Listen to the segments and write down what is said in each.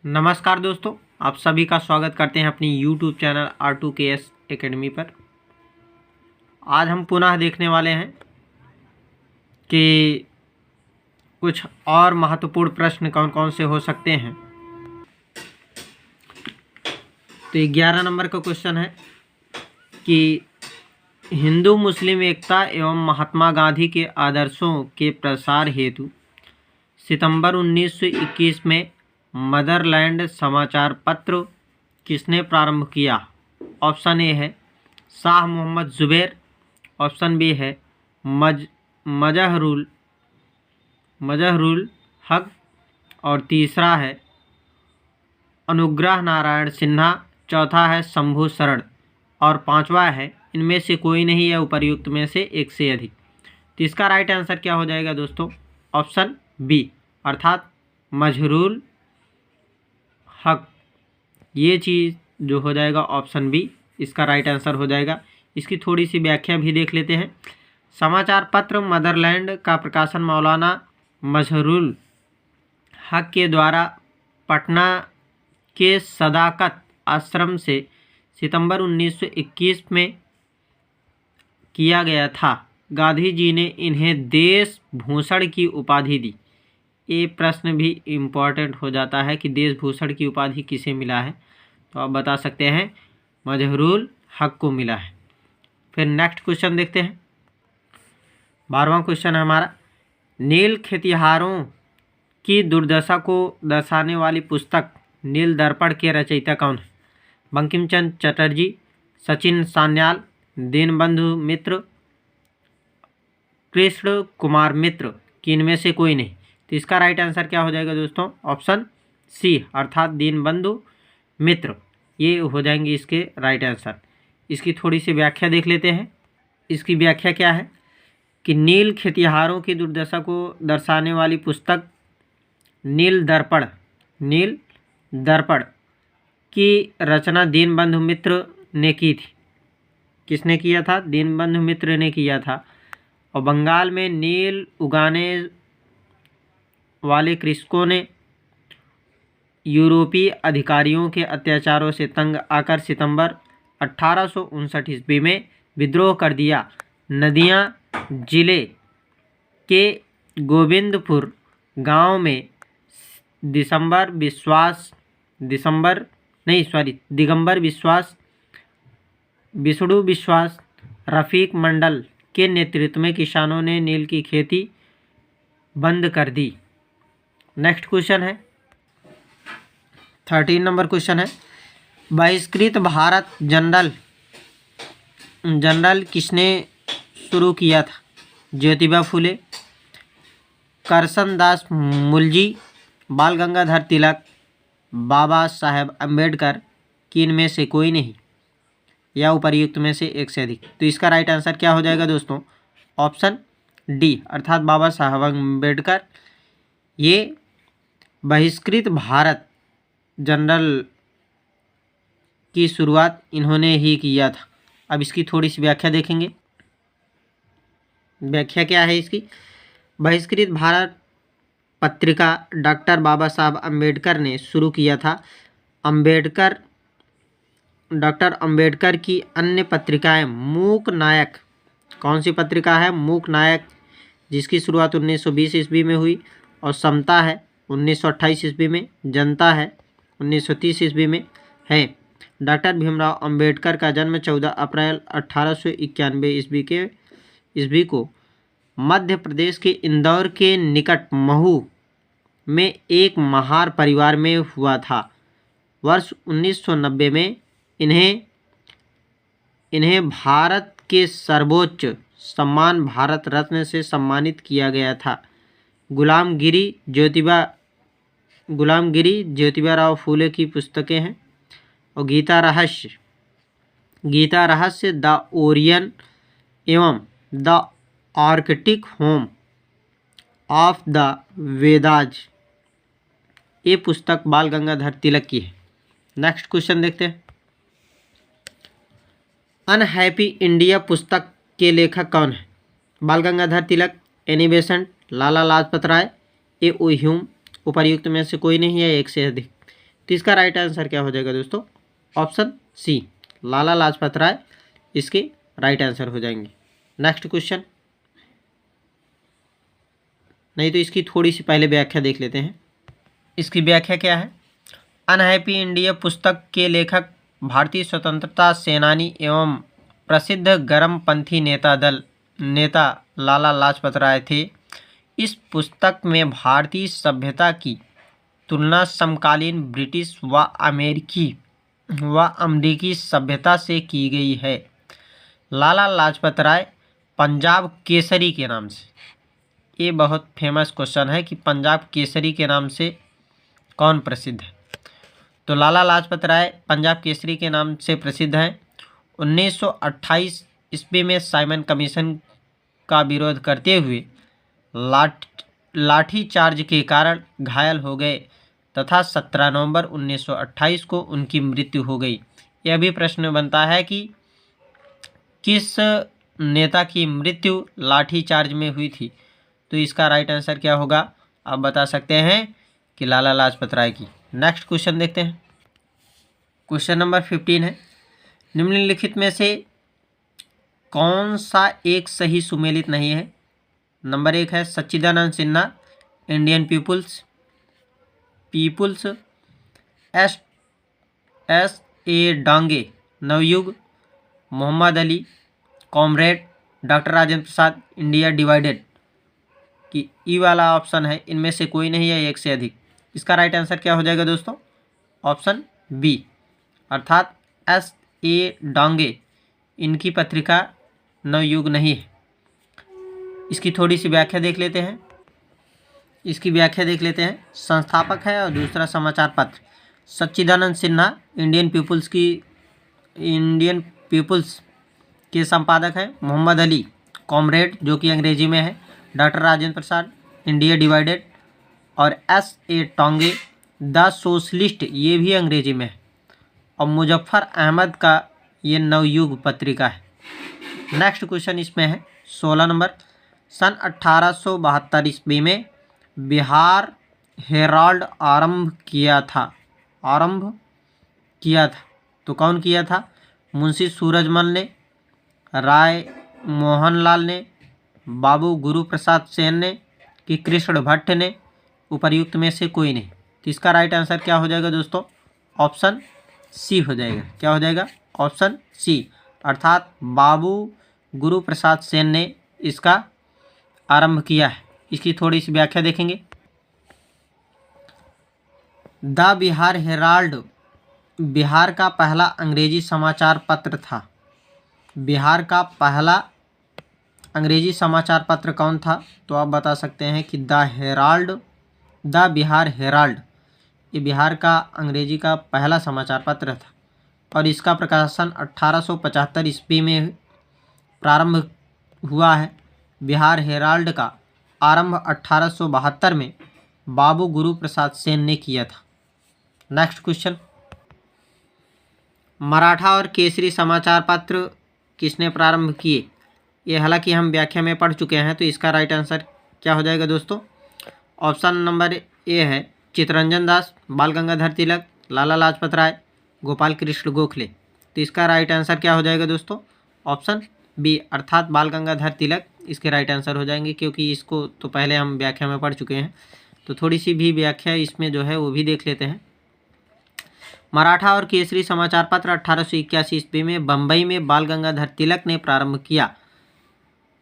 नमस्कार दोस्तों, आप सभी का स्वागत करते हैं अपनी YouTube चैनल R2KS एकेडमी पर। आज हम पुनः देखने वाले हैं कि कुछ और महत्वपूर्ण प्रश्न कौन कौन से हो सकते हैं। तो 11 नंबर का क्वेश्चन है कि हिंदू मुस्लिम एकता एवं महात्मा गांधी के आदर्शों के प्रसार हेतु सितंबर 1921 में मदरलैंड समाचार पत्र किसने प्रारंभ किया। ऑप्शन ए है शाह मोहम्मद जुबैर, ऑप्शन बी है मजहरुल हक और तीसरा है अनुग्रह नारायण सिन्हा, चौथा है शंभू शरण और पांचवा है इनमें से कोई नहीं है उपर्युक्त में से एक से अधिक। तो इसका राइट आंसर क्या हो जाएगा दोस्तों? ऑप्शन बी अर्थात मजहरुल हक। ये चीज़ जो हो जाएगा ऑप्शन बी इसका राइट आंसर हो जाएगा। इसकी थोड़ी सी व्याख्या भी देख लेते हैं। समाचार पत्र मदरलैंड का प्रकाशन मौलाना मजहरुल हक के द्वारा पटना के सदाकत आश्रम से सितंबर 1921 में किया गया था। गांधी जी ने इन्हें देश भूषण की उपाधि दी। ये प्रश्न भी इम्पोर्टेंट हो जाता है कि देश भूषण की उपाधि किसे मिला है, तो आप बता सकते हैं मजहरुल हक को मिला है। फिर नेक्स्ट क्वेश्चन देखते हैं। 12वां क्वेश्चन है हमारा, नील खेतिहारों की दुर्दशा को दर्शाने वाली पुस्तक नील दर्पण के रचयिता कौन है? बंकिम चंद्र चटर्जी, सचिन सान्याल, दीनबंधु मित्र, कृष्ण कुमार मित्र कि इनमें से कोई नहीं। तो इसका राइट आंसर क्या हो जाएगा दोस्तों? ऑप्शन सी अर्थात दीनबंधु मित्र, ये हो जाएंगे इसके राइट आंसर। इसकी थोड़ी सी व्याख्या देख लेते हैं। इसकी व्याख्या क्या है कि नील खेतिहारों की दुर्दशा को दर्शाने वाली पुस्तक नील दर्पण की रचना दीनबंधु मित्र ने की थी। किसने किया था? दीनबंधु मित्र ने किया था। और बंगाल में नील उगाने वाले कृषकों ने यूरोपीय अधिकारियों के अत्याचारों से तंग आकर सितंबर 1859 ईस्वी में विद्रोह कर दिया। नदियां जिले के गोविंदपुर गांव में दिगंबर विश्वास, विष्णु विश्वास, रफीक मंडल के नेतृत्व में किसानों ने नील की खेती बंद कर दी। नेक्स्ट क्वेश्चन है 13 नंबर क्वेश्चन है, बहिष्कृत भारत जनरल किसने शुरू किया था? ज्योतिबा फुले, करसनदास मुलजी, बाल गंगाधर तिलक, बाबा साहेब अम्बेडकर कि इनमें से कोई नहीं या उपर्युक्त में से एक से अधिक। तो इसका राइट आंसर क्या हो जाएगा दोस्तों? ऑप्शन डी अर्थात बाबा साहेब अम्बेडकर। ये बहिष्कृत भारत जनरल की शुरुआत इन्होंने ही किया था। अब इसकी थोड़ी सी व्याख्या देखेंगे। व्याख्या क्या है इसकी? बहिष्कृत भारत पत्रिका डॉक्टर बाबा साहब अम्बेडकर ने शुरू किया था। डॉक्टर अम्बेडकर की अन्य पत्रिकाएं मूक नायक, कौन सी पत्रिका है? मूक नायक, जिसकी शुरुआत 1920 ईस्वी में हुई, और समता है 1928 ईस्वी में, जनता है 1930 ईस्वी में है। डॉक्टर भीमराव अंबेडकर का जन्म 14 अप्रैल 1891 ईस्वी को मध्य प्रदेश के इंदौर के निकट महू में एक महार परिवार में हुआ था। वर्ष 1990 में इन्हें भारत के सर्वोच्च सम्मान भारत रत्न से सम्मानित किया गया था। गुलामगिरी ज्योतिबा फूले की पुस्तकें हैं। और गीता रहस्य द ओरियन एवं the Arctic home of the Vedas, ये पुस्तक बाल गंगाधर तिलक की है। नेक्स्ट क्वेश्चन देखते हैं। अनहैप्पी इंडिया पुस्तक के लेखक कौन है? बाल गंगाधर तिलक, एनी बेसेंट, लाला लाजपत राय, ए ओ ह्यूम, उपर्युक्त में से कोई नहीं है एक से अधिक। तो इसका राइट आंसर क्या हो जाएगा दोस्तों? ऑप्शन सी, लाला लाजपत राय इसके राइट आंसर हो जाएंगे। नेक्स्ट क्वेश्चन, नहीं तो इसकी थोड़ी सी पहले व्याख्या देख लेते हैं। इसकी व्याख्या क्या है? अनहैप्पी इंडिया पुस्तक के लेखक भारतीय स्वतंत्रता सेनानी एवं प्रसिद्ध गर्मपंथी नेता लाला लाजपत राय थे। इस पुस्तक में भारतीय सभ्यता की तुलना समकालीन ब्रिटिश व अमेरिकी सभ्यता से की गई है। लाला लाजपत राय पंजाब केसरी के नाम से, ये बहुत फेमस क्वेश्चन है कि पंजाब केसरी के नाम से कौन प्रसिद्ध है? तो लाला लाजपत राय पंजाब केसरी के नाम से प्रसिद्ध हैं। 1928 ईस्वी में साइमन कमीशन का विरोध करते हुए लाठी चार्ज के कारण घायल हो गए तथा 17 नवंबर 1928 को उनकी मृत्यु हो गई। यह भी प्रश्न बनता है कि किस नेता की मृत्यु लाठी चार्ज में हुई थी? तो इसका राइट आंसर क्या होगा? आप बता सकते हैं कि लाला लाजपत राय की। नेक्स्ट क्वेश्चन देखते हैं। क्वेश्चन नंबर 15 है, निम्नलिखित में से कौन सा एक सही सुमेलित नहीं है? नंबर 1 है Sachchidananda Sinha Indian People's, S A Dange Navyug, Mohammad Ali comrade, doctor Rajendra Prasad India divided. कि ई वाला ऑप्शन है, इनमें से कोई नहीं है एक से अधिक। इसका राइट आंसर क्या हो जाएगा दोस्तों? ऑप्शन बी, अर्थात एस ए डांगे इनकी पत्रिका नवयुग नहीं है। इसकी थोड़ी सी व्याख्या देख लेते हैं। संस्थापक है और दूसरा समाचार पत्र। सच्चिदानंद सिन्हा इंडियन पीपुल्स के संपादक हैं। मोहम्मद अली कॉमरेड जो कि अंग्रेजी में है। Doctor Rajendra Prasad India divided और एस ए टांगे द सोशलिस्ट, ये भी अंग्रेजी में है। और मुजफ्फर अहमद का ये नवयुग पत्रिका है। नेक्स्ट क्वेश्चन इसमें है 16 नंबर, सन 1872 ईस्वी में बिहार हेराल्ड आरंभ किया था। तो कौन किया था? मुंशी सूरजमल ने, राय मोहनलाल ने, बाबू गुरु प्रसाद सेन ने, कि कृष्ण भट्ट ने, उपर्युक्त में से कोई नहीं। तो इसका राइट आंसर क्या हो जाएगा दोस्तों? ऑप्शन सी हो जाएगा। क्या हो जाएगा? ऑप्शन सी, अर्थात बाबू गुरु प्रसाद सेन ने इसका आरंभ किया है। इसकी थोड़ी सी व्याख्या देखेंगे। द बिहार हेराल्ड बिहार का पहला अंग्रेजी समाचार पत्र था। बिहार का पहला अंग्रेजी समाचार पत्र कौन था? तो आप बता सकते हैं कि द बिहार हेराल्ड, ये बिहार का अंग्रेजी का पहला समाचार पत्र था और इसका प्रकाशन 1875 ईस्वी में प्रारंभ हुआ है। बिहार हेराल्ड का आरंभ 1872 में बाबू गुरु प्रसाद सेन ने किया था। नेक्स्ट क्वेश्चन, मराठा और केसरी समाचार पत्र किसने प्रारंभ किए? ये हालांकि हम व्याख्या में पढ़ चुके हैं। तो इसका राइट आंसर क्या हो जाएगा दोस्तों? ऑप्शन नंबर ए है चित्तरंजन दास, बाल गंगाधर तिलक, लाला लाजपत राय, गोपाल कृष्ण गोखले। तो इसका राइट आंसर क्या हो जाएगा दोस्तों? ऑप्शन बी, अर्थात बाल गंगाधर तिलक इसके राइट आंसर हो जाएंगे, क्योंकि इसको तो पहले हम व्याख्या में पढ़ चुके हैं। तो थोड़ी सी भी व्याख्या इसमें जो है वो भी देख लेते हैं। मराठा और केसरी समाचार पत्र 1881 ईस्वी में बम्बई में बाल गंगाधर तिलक ने प्रारंभ किया।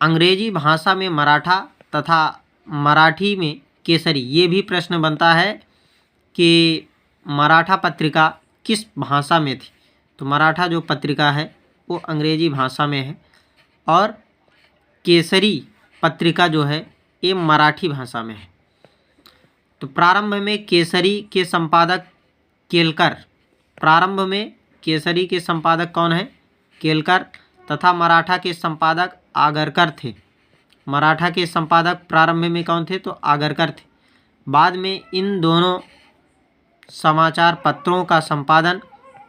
अंग्रेजी भाषा में मराठा तथा मराठी में केसरी। ये भी प्रश्न बनता है कि मराठा पत्रिका किस भाषा में थी? तो मराठा जो पत्रिका है वो अंग्रेजी भाषा में है और केसरी पत्रिका जो है ये मराठी भाषा में है। तो प्रारंभ में केसरी के संपादक कौन है? केलकर तथा मराठा के संपादक आगरकर थे। मराठा के संपादक प्रारंभ में कौन थे? तो आगरकर थे। बाद में इन दोनों समाचार पत्रों का संपादन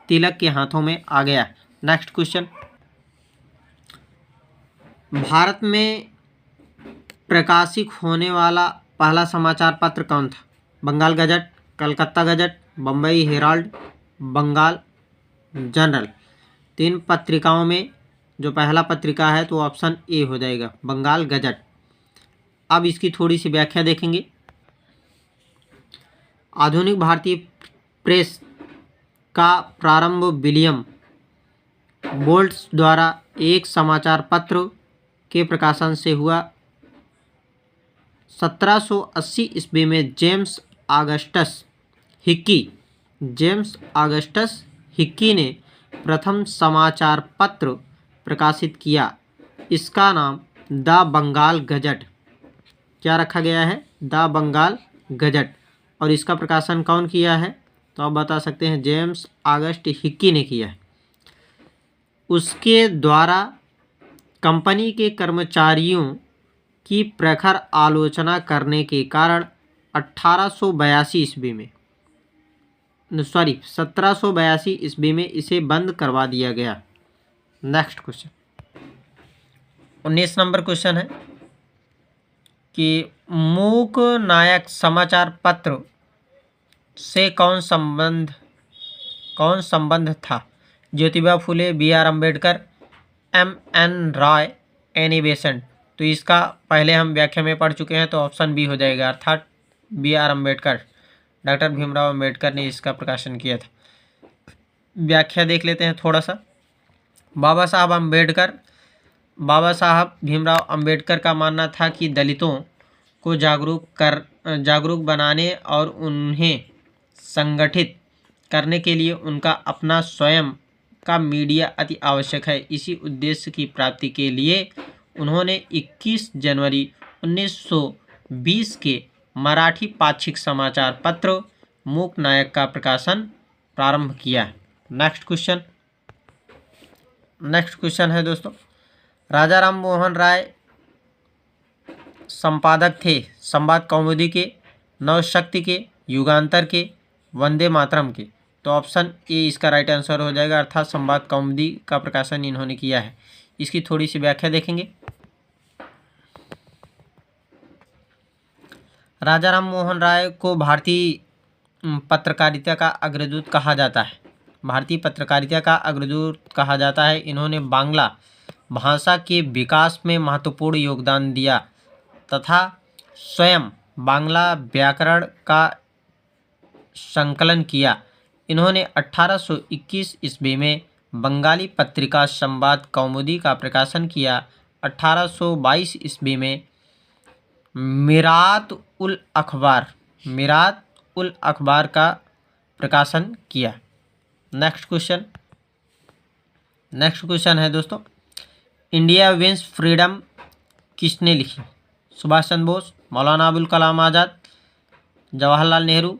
तिलक के हाथों में आ गया। नेक्स्ट क्वेश्चन, भारत में प्रकाशित होने वाला पहला समाचार पत्र कौन था? Bengal gazette, Calcutta gazette, Bombay herald, Bengal general. 3 पत्रिकाओं में जो पहला पत्रिका है तो ऑप्शन ए हो जाएगा, बंगाल गजट। अब इसकी थोड़ी सी व्याख्या देखेंगे। आधुनिक भारतीय प्रेस का प्रारंभ विलियम बोल्ट्स द्वारा एक समाचार पत्र के प्रकाशन से हुआ। 1780 ईस्वी में जेम्स ऑगस्टस हिक्की ने प्रथम समाचार पत्र प्रकाशित किया। इसका नाम द बंगाल गजट क्या रखा गया है, द बंगाल गजट। और इसका प्रकाशन कौन किया है तो आप बता सकते हैं, जेम्स ऑगस्ट हिक्की ने किया है। उसके द्वारा कंपनी के कर्मचारियों की प्रखर आलोचना करने के कारण 1782 ईस्वी में इसे बंद करवा दिया गया। नेक्स्ट क्वेश्चन 19 नंबर क्वेश्चन है कि मूक नायक समाचार पत्र से कौन संबंध था। Jyotiba Phule, B R Ambedkar, M N Roy, Annie Besant. तो इसका पहले हम व्याख्या में पढ़ चुके हैं तो ऑप्शन बी हो जाएगा, अर्थात B R Ambedkar, doctor Bhimrao Ambedkar ने इसका प्रकाशन किया था। व्याख्या देख लेते हैं थोड़ा सा। बाबा साहब भीमराव अम्बेडकर का मानना था कि दलितों को जागरूक बनाने और उन्हें संगठित करने के लिए उनका अपना स्वयं का मीडिया अति आवश्यक है। इसी उद्देश्य की प्राप्ति के लिए उन्होंने 21 जनवरी 1920 के मराठी पाक्षिक समाचार पत्र मूक नायक का प्रकाशन प्रारंभ किया। नेक्स्ट क्वेश्चन है दोस्तों, राजा राम मोहन राय संपादक थे संवाद कौमुदी के, नवशक्ति के, युगांतर के, वंदे मातरम के। तो ऑप्शन ए इसका राइट आंसर हो जाएगा, अर्थात संवाद कौमुदी का प्रकाशन इन्होंने किया है। इसकी थोड़ी सी व्याख्या देखेंगे। राजा राम मोहन राय को भारतीय पत्रकारिता का अग्रदूत कहा जाता है। इन्होंने बांग्ला भाषा के विकास में महत्वपूर्ण योगदान दिया तथा स्वयं बांग्ला व्याकरण का संकलन किया। इन्होंने 1821 ईस्वी में बंगाली पत्रिका संवाद कौमुदी का प्रकाशन किया। 1822 ईस्वी में मिरात उल अखबार का प्रकाशन किया। नेक्स्ट क्वेश्चन है दोस्तों, इंडिया विंस फ्रीडम किसने लिखी। Subhash Chandra Bose, Maulana Abul Kalam Azad, Jawaharlal Nehru,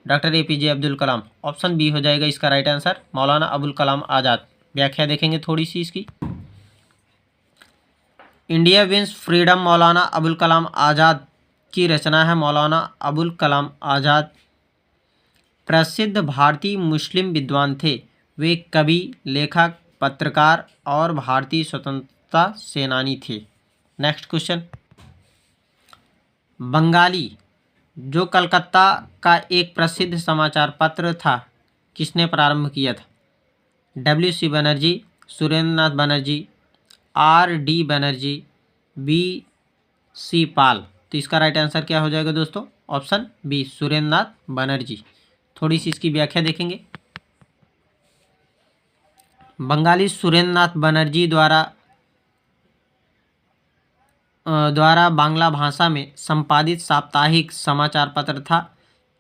doctor APJ Abdul Kalam. Option B हो जाएगा इसका राइट आंसर, मौलाना अबुल कलाम आज़ाद। व्याख्या देखेंगे थोड़ी सी इसकी। India wins freedom Maulana Abul Kalam Azad की रचना है। मौलाना अबुल कलाम आज़ाद प्रसिद्ध भारतीय मुस्लिम विद्वान थे। वे कवि, लेखक, पत्रकार और भारतीय स्वतंत्रता सेनानी थे। नेक्स्ट क्वेश्चन, बंगाली जो कलकत्ता का एक प्रसिद्ध समाचार पत्र था, किसने प्रारंभ किया था। WC Banerjee, Surendranath Banerjee, RD Banerjee, BC पाल। तो इसका राइट आंसर क्या हो जाएगा दोस्तों, ऑप्शन बी, सुरेंद्रनाथ बनर्जी। थोड़ी सी इसकी व्याख्या देखेंगे। बंगाली सुरेंद्रनाथ बनर्जी द्वारा बांग्ला भाषा में संपादित साप्ताहिक समाचार पत्र था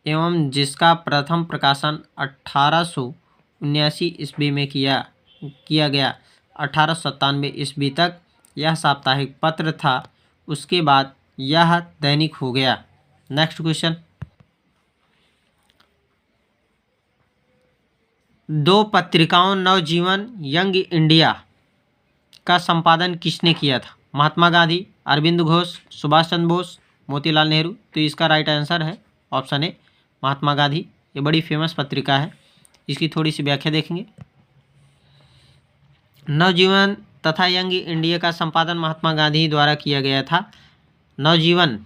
एवं जिसका प्रथम प्रकाशन 1879 ईस्वी में किया गया। 1897 ईस्वी तक यह साप्ताहिक पत्र था, उसके बाद यह दैनिक हो गया। नेक्स्ट क्वेश्चन, 2 पत्रिकाओं नवजीवन, यंग इंडिया का संपादन किसने किया था। महात्मा गांधी, अरविंद घोष, सुभाष चंद्र बोस, मोतीलाल नेहरू। तो इसका राइट आंसर है ऑप्शन ए, महात्मा गांधी। ये बड़ी फेमस पत्रिका है। इसकी थोड़ी सी व्याख्या देखेंगे। नवजीवन तथा यंग इंडिया का संपादन महात्मा गांधी द्वारा किया गया था। नवजीवन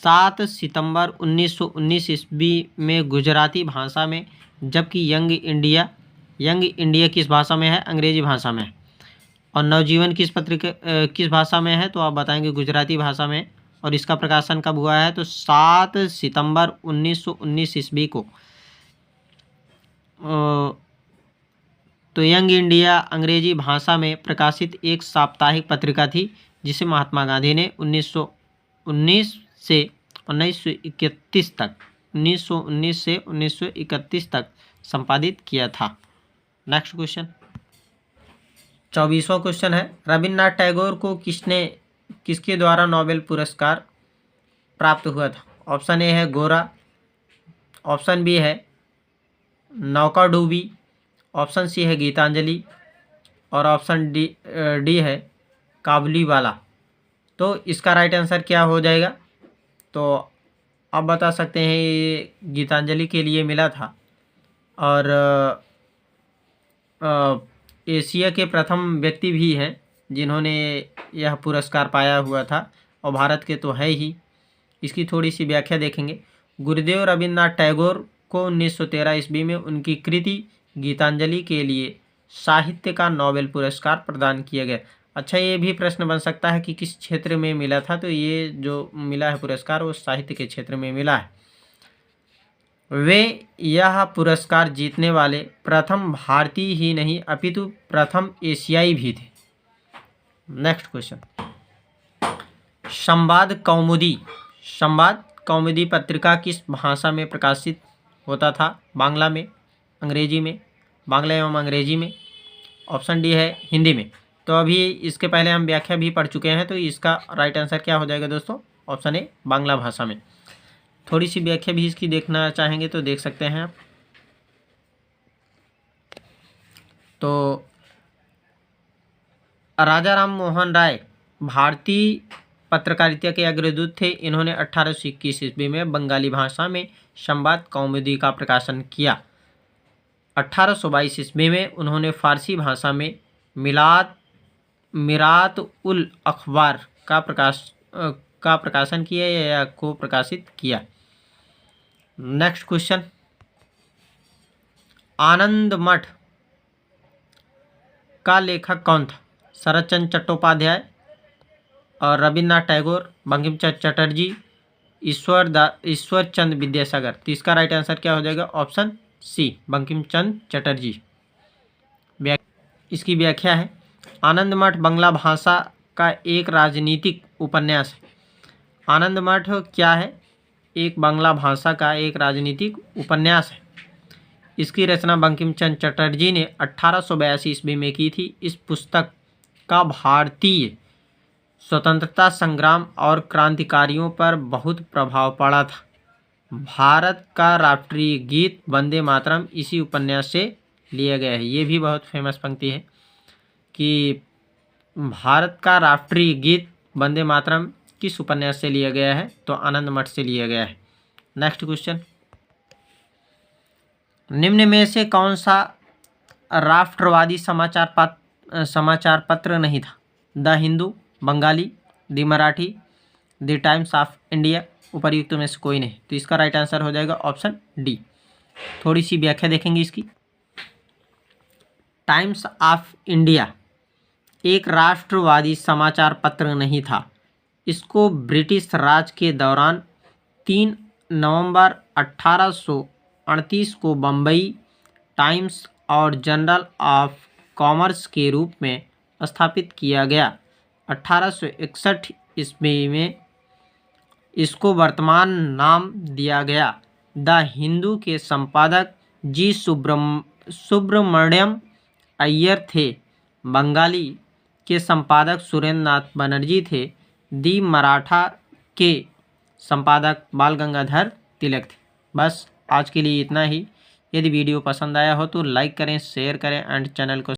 7 सितंबर 1919 ईस्वी में गुजराती भाषा में, जबकि यंग इंडिया किस भाषा में है? अंग्रेजी भाषा में। और नवजीवन किस भाषा में है? तो आप बताएंगे गुजराती भाषा में। और इसका प्रकाशन कब हुआ है? तो 7 सितंबर 1919 ईस्वी को। तो यंग इंडिया अंग्रेजी भाषा में प्रकाशित एक साप्ताहिक पत्रिका थी, जिसे महात्मा गांधी ने 1919 से 1931 तक संपादित किया था। नेक्स्ट क्वेश्चन, 24वां क्वेश्चन है, रविन्द्रनाथ टैगोर को किसके द्वारा नोबेल पुरस्कार प्राप्त हुआ था? ऑप्शन ए है गोरा, ऑप्शन बी है नौकाडूबी, ऑप्शन सी है गीतांजलि और ऑप्शन डी है काबुलीवाला। तो इसका राइट आंसर क्या हो जाएगा? तो आप बता सकते हैं ये गीतांजलि के लिए मिला था। और एशिया के प्रथम व्यक्ति भी हैं जिन्होंने यह पुरस्कार पाया हुआ था, और भारत के तो है ही। इसकी थोड़ी सी व्याख्या देखेंगे। गुरुदेव रविन्द्रनाथ टैगोर को 1913 ईस्वी में उनकी कृति गीतांजलि के लिए साहित्य का नोबेल पुरस्कार प्रदान किया गया। अच्छा, ये भी प्रश्न बन सकता है कि किस क्षेत्र में मिला था? तो ये जो मिला है पुरस्कार वो साहित्य के क्षेत्र में मिला है। वे यह पुरस्कार जीतने वाले प्रथम भारतीय ही नहीं अपितु प्रथम एशियाई भी थे। नेक्स्ट क्वेश्चन, संवाद कौमुदी पत्रिका किस भाषा में प्रकाशित होता था? बांग्ला में, अंग्रेजी में, बांग्ला एवं अंग्रेजी में, ऑप्शन डी है हिंदी में। तो अभी इसके पहले हम व्याख्या भी पढ़ चुके हैं, तो इसका राइट आंसर क्या हो जाएगा दोस्तों? ऑप्शन ए बांग्ला भाषा में। थोड़ी सी व्याख्या भी इसकी देखना चाहेंगे तो देख सकते हैं आप। तो राजा राम मोहन राय भारतीय पत्रकारिता के अग्रदूत थे। इन्होंने 1821 ईस्वी में बंगाली भाषा में संवाद कौमुदी का प्रकाशन किया। 1822 ईस्वी में उन्होंने फारसी भाषा में मिरात उल अखबार का प्रकाशन किया या को प्रकाशित किया। नेक्स्ट क्वेश्चन, आनंद मठ का लेखक कौन था? शरत चंद्र चट्टोपाध्याय और रविन्द्रनाथ टैगोर, बंकिम चंद्र चटर्जी, ईश्वर चंद्र विद्यासागर। तो इसका राइट आंसर क्या हो जाएगा? Option C Bankim Chandra Chatterjee. इसकी व्याख्या है, आनंद मठ बांग्ला भाषा का एक राजनीतिक उपन्यास है। आनंद मठ क्या है? एक बांग्ला भाषा का एक राजनीतिक उपन्यास है। इसकी रचना बंकिम चंद्र चटर्जी ने 1882 ईस्वी में की थी। इस पुस्तक का भारतीय स्वतंत्रता संग्राम और क्रांतिकारियों पर बहुत प्रभाव पड़ा था। भारत का राष्ट्रीय गीत वंदे मातरम इसी उपन्यास से लिया गया है। ये भी बहुत फेमस पंक्ति है कि भारत का राष्ट्रीय गीत वंदे मातरम किस उपन्यास से लिया गया है? तो आनंद मठ से लिया गया है। नेक्स्ट क्वेश्चन, निम्न में से कौन सा राष्ट्रवादी समाचार पत्र नहीं था? The Hindu, Bengali, the Marathi, the times of India. उपर्युक्त में से कोई नहीं। तो इसका राइट आंसर हो जाएगा ऑप्शन डी। थोड़ी सी व्याख्या देखेंगे इसकी। टाइम्स ऑफ इंडिया एक राष्ट्रवादी समाचार पत्र नहीं था। इसको ब्रिटिश राज के दौरान 3 नवंबर 1838 को बम्बई टाइम्स और जर्नल ऑफ कॉमर्स के रूप में स्थापित किया गया। 1861 ईस्वी में इसको वर्तमान नाम दिया गया। द हिंदू के संपादक जी सुब्रमण्यम अय्यर थे। बंगाली के संपादक सुरेंद्र नाथ बनर्जी थे। दी मराठा के संपादक बाल गंगाधर तिलक थे। बस आज के लिए इतना ही। यदि वीडियो पसंद आया हो तो लाइक करें, शेयर करें एंड चैनल को